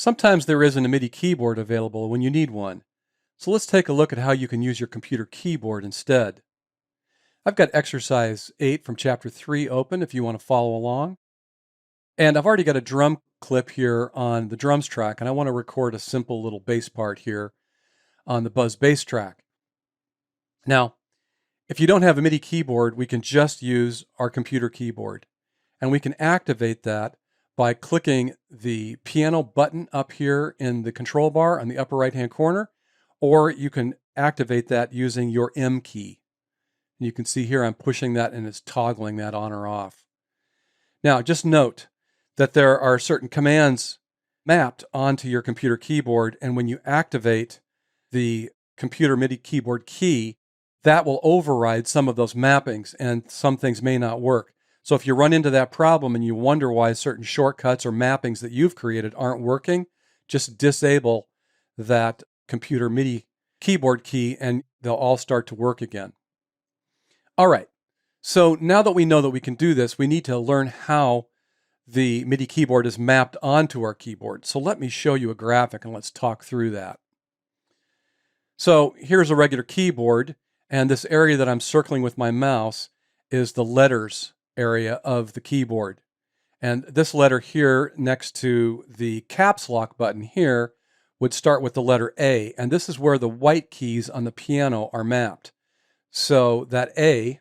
Sometimes there isn't a MIDI keyboard available when you need one. So let's take a look at how you can use your computer keyboard instead. I've got exercise 8 from chapter 3 open if you want to follow along. And I've already got a drum clip here on the drums track, and I want to record a simple little bass part here on the buzz bass track. Now, if you don't have a MIDI keyboard, we can just use our computer keyboard. And we can activate that by clicking the piano button up here in the control bar on the upper right-hand corner, or you can activate that using your M key. And you can see here I'm pushing that and it's toggling that on or off. Now, just note that there are certain commands mapped onto your computer keyboard, and when you activate the computer MIDI keyboard key, that will override some of those mappings, and some things may not work. So if you run into that problem and you wonder why certain shortcuts or mappings that you've created aren't working, just disable that computer MIDI keyboard key and they'll all start to work again. All right, so now that we know that we can do this, we need to learn how the MIDI keyboard is mapped onto our keyboard. So let me show you a graphic and let's talk through that. So here's a regular keyboard, and this area that I'm circling with my mouse is the letters area of the keyboard. And this letter here next to the caps lock button here would start with the letter A, and this is where the white keys on the piano are mapped. So that A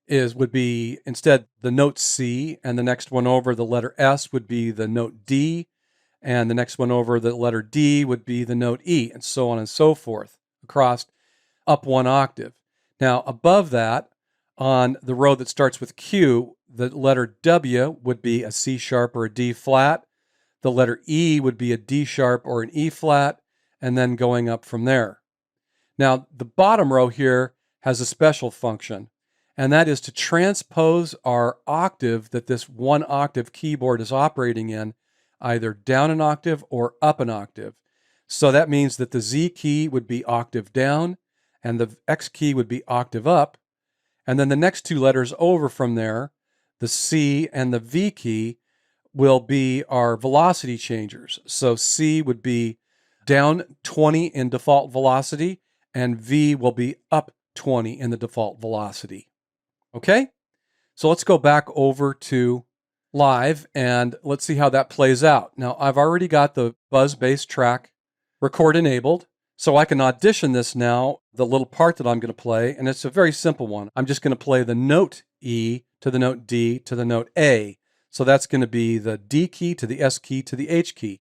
would be instead the note C, and the next one over, the letter S, would be the note D, and the next one over, the letter D, would be the note E, and so on and so forth across up one octave. Now above that, on the row that starts with Q, the letter W would be a C sharp or a D flat. The letter E would be a D sharp or an E flat, and then going up from there. Now, the bottom row here has a special function, and that is to transpose our octave that this one octave keyboard is operating in, either down an octave or up an octave. So that means that the Z key would be octave down, and the X key would be octave up. And then the next two letters over from there, the C and the V key, will be our velocity changers. So C would be down 20 in default velocity, and V will be up 20 in the default velocity. Okay? So let's go back over to live and let's see how that plays out. Now, I've already got the buzz bass track record enabled, so I can audition this now, the little part that I'm going to play, and it's a very simple one. I'm just going to play the note E to the note D to the note A. So that's going to be the D key to the S key to the H key.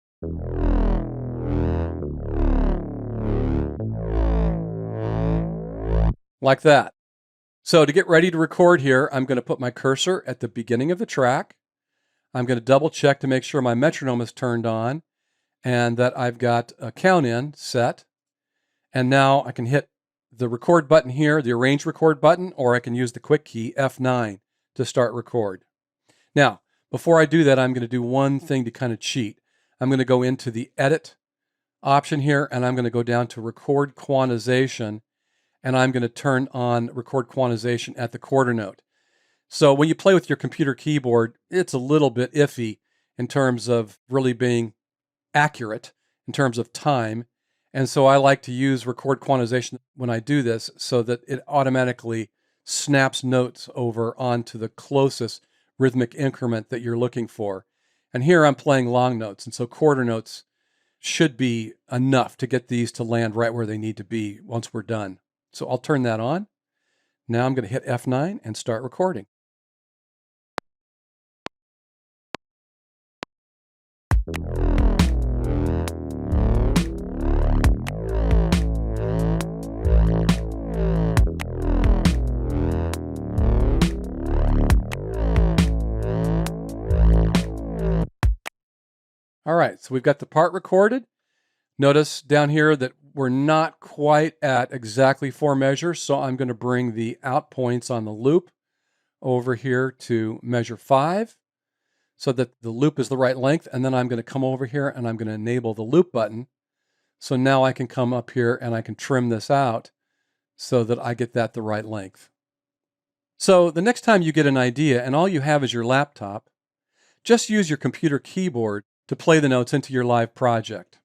Like that. So to get ready to record here, I'm going to put my cursor at the beginning of the track. I'm going to double check to make sure my metronome is turned on and that I've got a count in set. And now I can hit the record button here, the arrange record button, or I can use the quick key F9 to start record. Now, before I do that, I'm going to do one thing to kind of cheat. I'm going to go into the edit option here, and I'm going to go down to record quantization, and I'm going to turn on record quantization at the quarter note. So when you play with your computer keyboard, it's a little bit iffy in terms of really being accurate in terms of time. And so I like to use record quantization when I do this so that it automatically snaps notes over onto the closest rhythmic increment that you're looking for. And here I'm playing long notes, and so quarter notes should be enough to get these to land right where they need to be once we're done. So I'll turn that on. Now I'm going to hit F9 and start recording. All right, so we've got the part recorded. Notice down here that we're not quite at exactly 4 measures, so I'm going to bring the out points on the loop over here to measure 5 so that the loop is the right length, and then I'm going to come over here and I'm going to enable the loop button. So now I can come up here and I can trim this out so that I get that the right length. So the next time you get an idea and all you have is your laptop, just use your computer keyboard to play the notes into your live project.